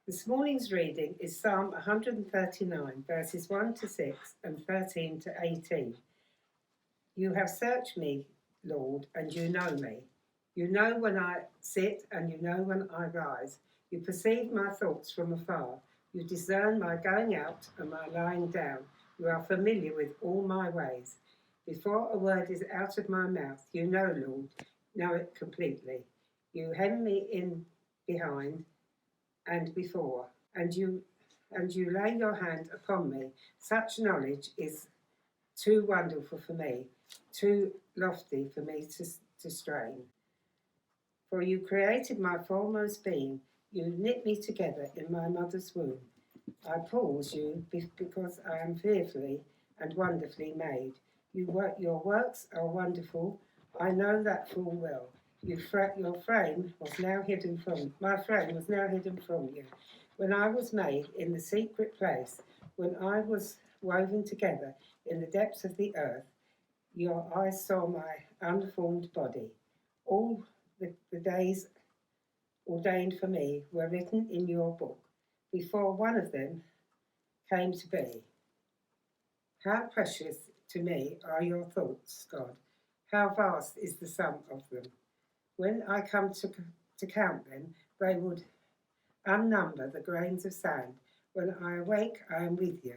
This morning's reading is Psalm 139, verses 1 to 6 and 13 to 18. You have searched me, Lord, and you know me. You know when I sit and you know when I rise. You perceive my thoughts from afar. You discern my going out and my lying down. You are familiar with all my ways. Before a word is out of my mouth, you know it completely. You hem me in behind and before, and you lay your hand upon me. Such knowledge is too wonderful for me, too lofty for me to strain. For you created my foremost being, you knit me together in my mother's womb. I praise you because I am fearfully and wonderfully made. Your works are wonderful, I know that full well. Your frame was now hidden from my frame was now hidden from you. When I was made in the secret place, when I was woven together in the depths of the earth, your eyes saw my unformed body. All the days ordained for me were written in your book, before one of them came to be. How precious to me are your thoughts, God. How vast is the sum of them. When I come to count them, they would unnumber the grains of sand. When I awake, I am with you.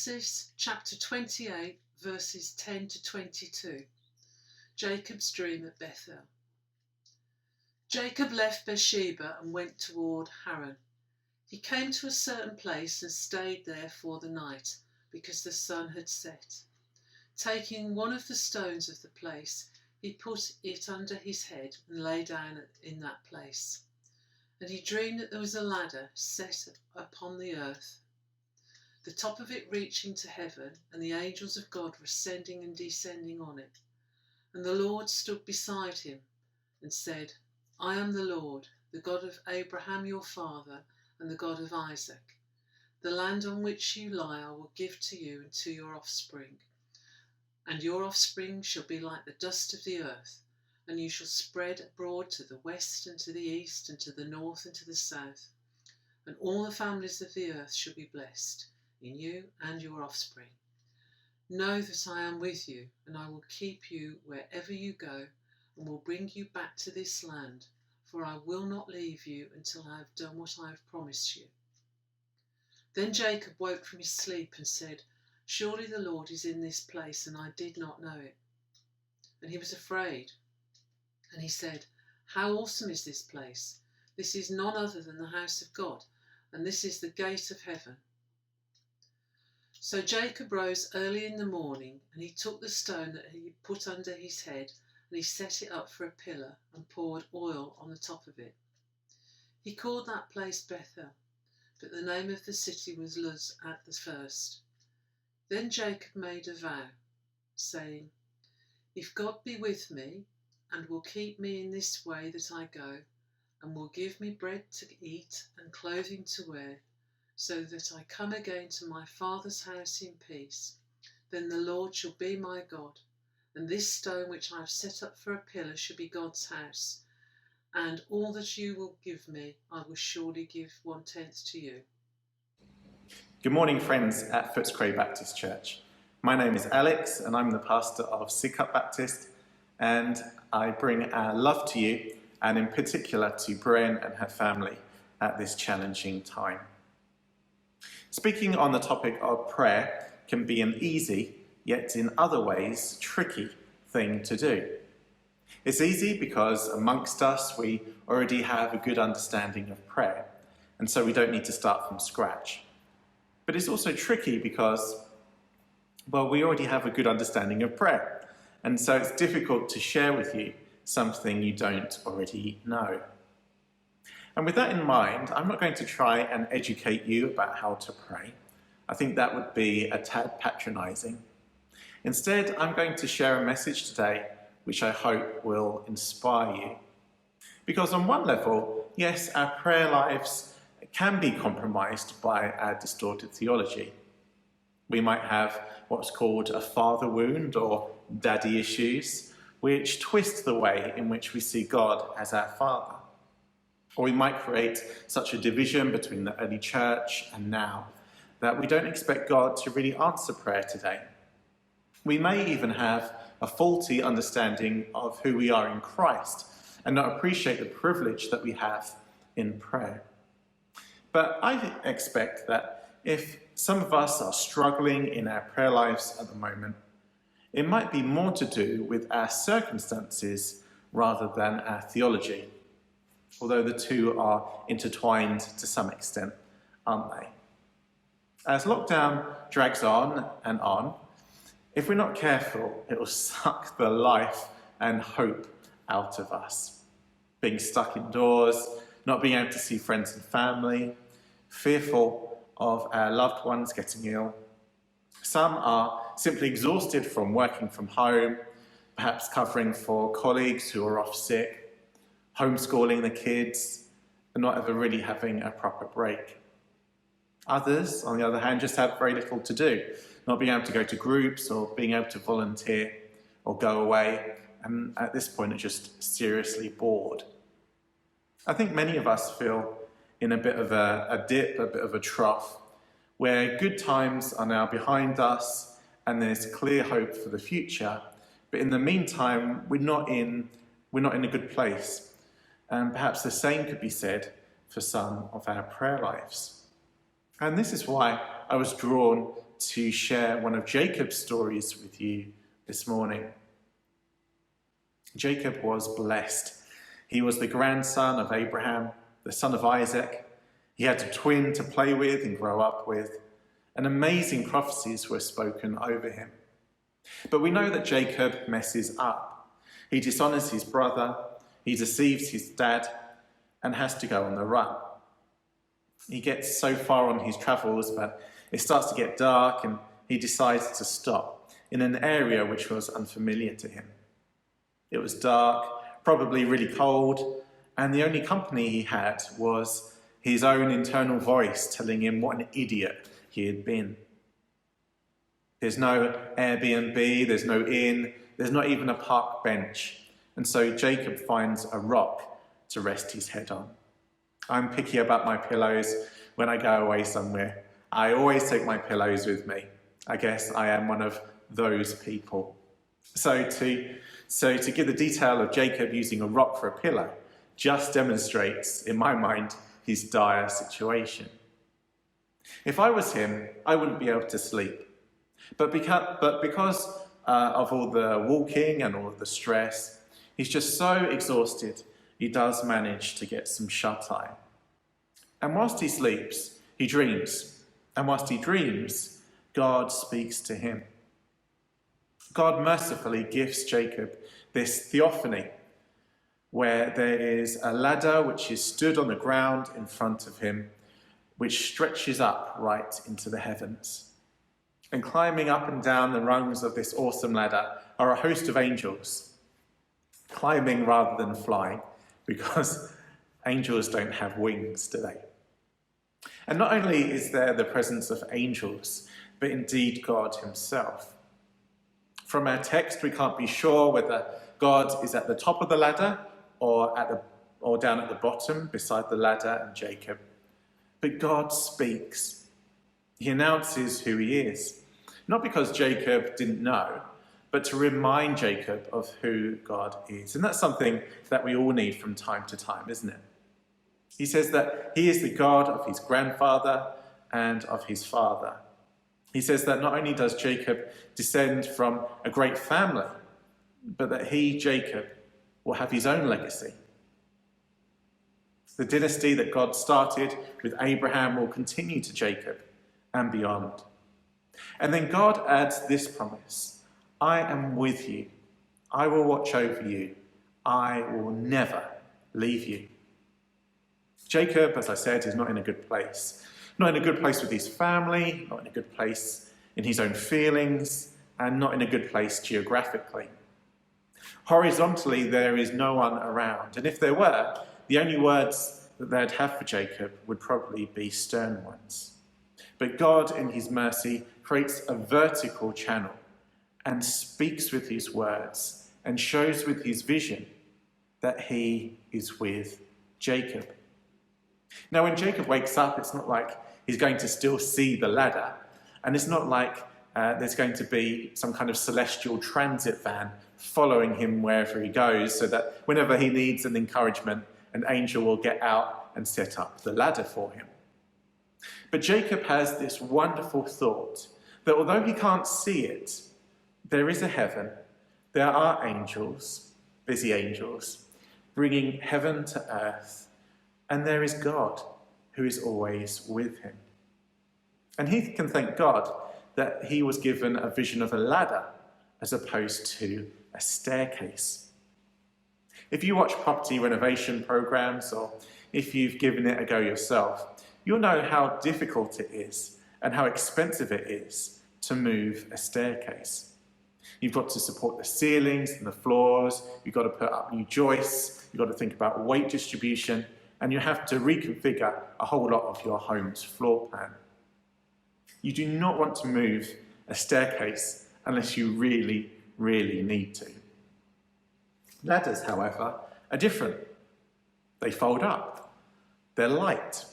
Genesis chapter 28, verses 10 to 22. Jacob's dream at Bethel. Jacob left Beersheba and went toward Haran. He came to a certain place and stayed there for the night, because the sun had set. Taking one of the stones of the place, he put it under his head and lay down in that place. And he dreamed that there was a ladder set upon the earth, the top of it reaching to heaven, and the angels of God were ascending and descending on it. And the Lord stood beside him and said, I am the Lord, the God of Abraham your father, and the God of Isaac. The land on which you lie I will give to you and to your offspring. And your offspring shall be like the dust of the earth, and you shall spread abroad to the west and to the east and to the north and to the south. And all the families of the earth shall be blessed in you and your offspring. Know that I am with you, and I will keep you wherever you go, and will bring you back to this land, for I will not leave you until I have done what I have promised you. Then Jacob woke from his sleep and said, Surely the Lord is in this place, and I did not know it. And he was afraid. And he said, How awesome is this place! This is none other than the house of God, and this is the gate of heaven. So Jacob rose early in the morning, and he took the stone that he put under his head, and he set it up for a pillar, and poured oil on the top of it. He called that place Bethel, but the name of the city was Luz at the first. Then Jacob made a vow, saying, If God be with me, and will keep me in this way that I go, and will give me bread to eat and clothing to wear, so that I come again to my father's house in peace, then the Lord shall be my God, and this stone which I have set up for a pillar shall be God's house, and all that you will give me I will surely give 1/10 to you. Good morning, friends at Footscray Baptist Church. My name is Alex, and I'm the pastor of Sidcup Baptist, and I bring our love to you, and in particular to Bren and her family at this challenging time. Speaking on the topic of prayer can be an easy, yet in other ways tricky thing to do. It's easy because amongst us we already have a good understanding of prayer, and so we don't need to start from scratch. But it's also tricky because, well, we already have a good understanding of prayer, and so it's difficult to share with you something you don't already know. And with that in mind, I'm not going to try and educate you about how to pray. I think that would be a tad patronising. Instead, I'm going to share a message today which I hope will inspire you. Because on one level, yes, our prayer lives can be compromised by our distorted theology. We might have what's called a father wound or daddy issues, which twist the way in which we see God as our Father. Or we might create such a division between the early church and now that we don't expect God to really answer prayer today. We may even have a faulty understanding of who we are in Christ and not appreciate the privilege that we have in prayer. But I expect that if some of us are struggling in our prayer lives at the moment, it might be more to do with our circumstances rather than our theology, although the two are intertwined to some extent, aren't they? As lockdown drags on and on, if we're not careful, it will suck the life and hope out of us. Being stuck indoors, not being able to see friends and family, fearful of our loved ones getting ill. Some are simply exhausted from working from home, perhaps covering for colleagues who are off sick, homeschooling the kids, and not ever really having a proper break. Others, on the other hand, just have very little to do, not being able to go to groups or being able to volunteer or go away, and at this point are just seriously bored. I think many of us feel in a bit of a dip, a bit of a trough, where good times are now behind us and there's clear hope for the future, but in the meantime we're not in a good place. And perhaps the same could be said for some of our prayer lives. And this is why I was drawn to share one of Jacob's stories with you this morning. Jacob was blessed. He was the grandson of Abraham, the son of Isaac. He had a twin to play with and grow up with, and amazing prophecies were spoken over him. But we know that Jacob messes up. He dishonors his brother, he deceives his dad, and has to go on the run. He gets so far on his travels, but it starts to get dark, and he decides to stop in an area which was unfamiliar to him. It was dark, probably really cold, and the only company he had was his own internal voice telling him what an idiot he had been. There's no Airbnb, there's no inn, there's not even a park bench. And so Jacob finds a rock to rest his head on. I'm picky about my pillows when I go away somewhere. I always take my pillows with me. I guess I am one of those people. So to give the detail of Jacob using a rock for a pillow just demonstrates, in my mind, his dire situation. If I was him, I wouldn't be able to sleep. But because of all the walking and all of the stress, he's just so exhausted, he does manage to get some shut-eye. And whilst he sleeps, he dreams. And whilst he dreams, God speaks to him. God mercifully gifts Jacob this theophany, where there is a ladder which is stood on the ground in front of him, which stretches up right into the heavens. And climbing up and down the rungs of this awesome ladder are a host of angels, climbing rather than flying, because angels don't have wings, do they? And not only is there the presence of angels, but indeed God himself. From our text, we can't be sure whether God is at the top of the ladder or down at the bottom beside the ladder and Jacob. But God speaks. He announces who he is, not because Jacob didn't know, but to remind Jacob of who God is. And that's something that we all need from time to time, isn't it? He says that he is the God of his grandfather and of his father. He says that not only does Jacob descend from a great family, but that he, Jacob, will have his own legacy. The dynasty that God started with Abraham will continue to Jacob and beyond. And then God adds this promise: I am with you. I will watch over you. I will never leave you. Jacob, as I said, is not in a good place. Not in a good place with his family, not in a good place in his own feelings, and not in a good place geographically. Horizontally, there is no one around. And if there were, the only words that they'd have for Jacob would probably be stern ones. But God, in his mercy, creates a vertical channel and speaks with his words and shows with his vision that he is with Jacob. Now, when Jacob wakes up, it's not like he's going to still see the ladder, and it's not like there's going to be some kind of celestial transit van following him wherever he goes, so that whenever he needs an encouragement, an angel will get out and set up the ladder for him. But Jacob has this wonderful thought that although he can't see it, there is a heaven, there are angels, busy angels, bringing heaven to earth, and there is God who is always with him. And he can thank God that he was given a vision of a ladder as opposed to a staircase. If you watch property renovation programs, or if you've given it a go yourself, you'll know how difficult it is and how expensive it is to move a staircase. You've got to support the ceilings and the floors, you've got to put up new joists, you've got to think about weight distribution, and you have to reconfigure a whole lot of your home's floor plan. You do not want to move a staircase unless you really, really need to. Ladders, however, are different. They fold up. They're light.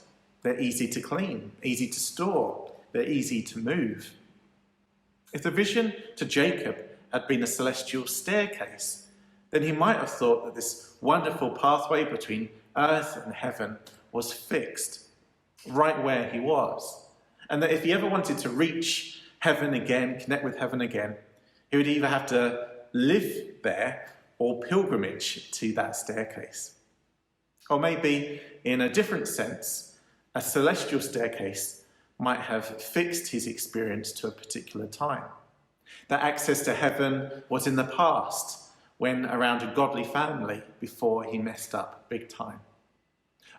They're easy to clean, easy to store. They're easy to move. If the vision to Jacob had been a celestial staircase, then he might have thought that this wonderful pathway between earth and heaven was fixed right where he was, and that if he ever wanted to reach heaven again, connect with heaven again, he would either have to live there or pilgrimage to that staircase. Or maybe, in a different sense, a celestial staircase might have fixed his experience to a particular time. That access to heaven was in the past, when around a godly family, before he messed up big time.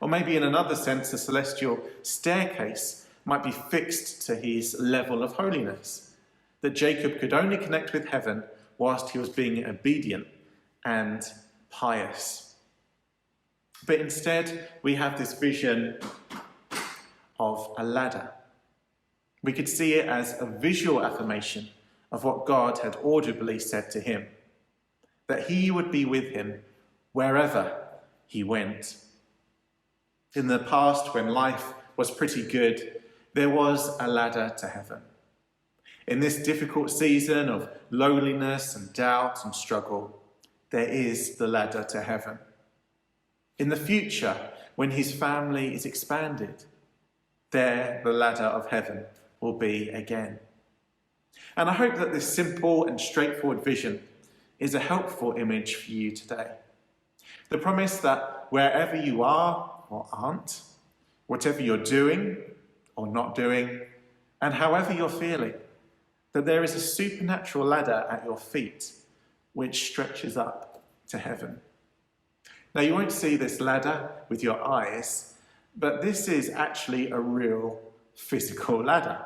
Or maybe in another sense, a celestial staircase might be fixed to his level of holiness, that Jacob could only connect with heaven whilst he was being obedient and pious. But instead, we have this vision of a ladder. We could see it as a visual affirmation of what God had audibly said to him, that he would be with him wherever he went. In the past, when life was pretty good, there was a ladder to heaven. In this difficult season of loneliness and doubt and struggle, there is the ladder to heaven. In the future, when his family is expanded, there the ladder of heaven will be again. And I hope that this simple and straightforward vision is a helpful image for you today. The promise that wherever you are or aren't, whatever you're doing or not doing, and however you're feeling, that there is a supernatural ladder at your feet which stretches up to heaven. Now, you won't see this ladder with your eyes, but this is actually a real physical ladder,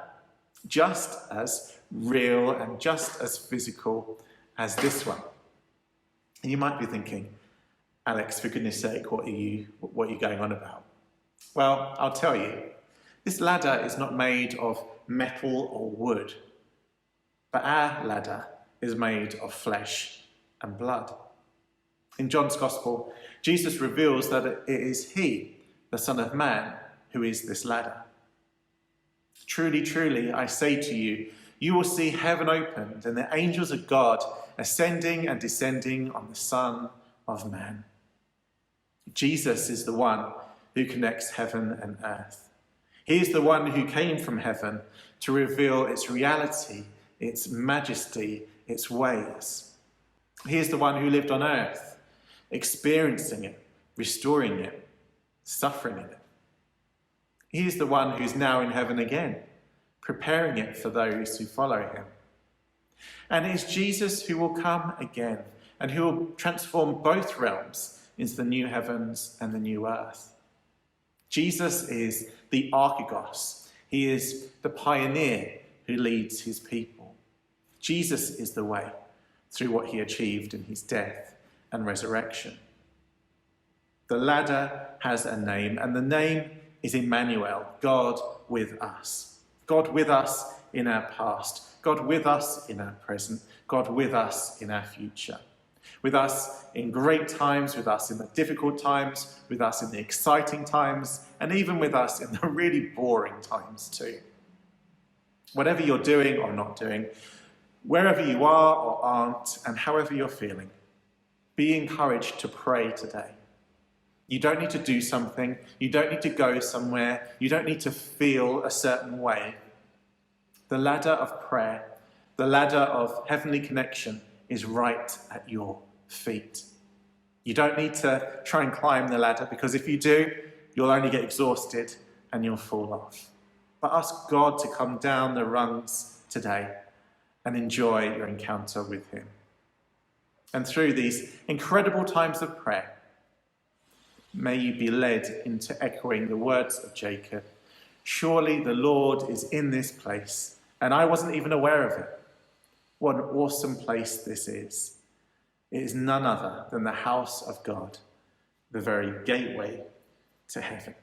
just as real and just as physical as this one. And you might be thinking, Alex, for goodness sake, what are you going on about? Well, I'll tell you, this ladder is not made of metal or wood, but our ladder is made of flesh and blood. In John's Gospel, Jesus reveals that it is he, the Son of Man, who is this ladder. Truly, truly, I say to you, you will see heaven opened and the angels of God ascending and descending on the Son of Man. Jesus is the one who connects heaven and earth. He is the one who came from heaven to reveal its reality, its majesty, its ways. He is the one who lived on earth, experiencing it, restoring it, suffering in it. He is the one who's now in heaven again, preparing it for those who follow him. And it is Jesus who will come again and who will transform both realms into the new heavens and the new earth. Jesus is the Archegos. He is the pioneer who leads his people. Jesus is the way through what he achieved in his death and resurrection. The ladder has a name, and the name is Emmanuel, God with us. God with us in our past, God with us in our present, God with us in our future. With us in great times, with us in the difficult times, with us in the exciting times, and even with us in the really boring times too. Whatever you're doing or not doing, wherever you are or aren't, and however you're feeling, be encouraged to pray today. You don't need to do something. You don't need to go somewhere. You don't need to feel a certain way. The ladder of prayer, the ladder of heavenly connection is right at your feet. You don't need to try and climb the ladder, because if you do, you'll only get exhausted and you'll fall off. But ask God to come down the rungs today and enjoy your encounter with him. And through these incredible times of prayer, may you be led into echoing the words of Jacob. Surely the Lord is in this place, and I wasn't even aware of it. What an awesome place this is. It is none other than the house of God, the very gateway to heaven.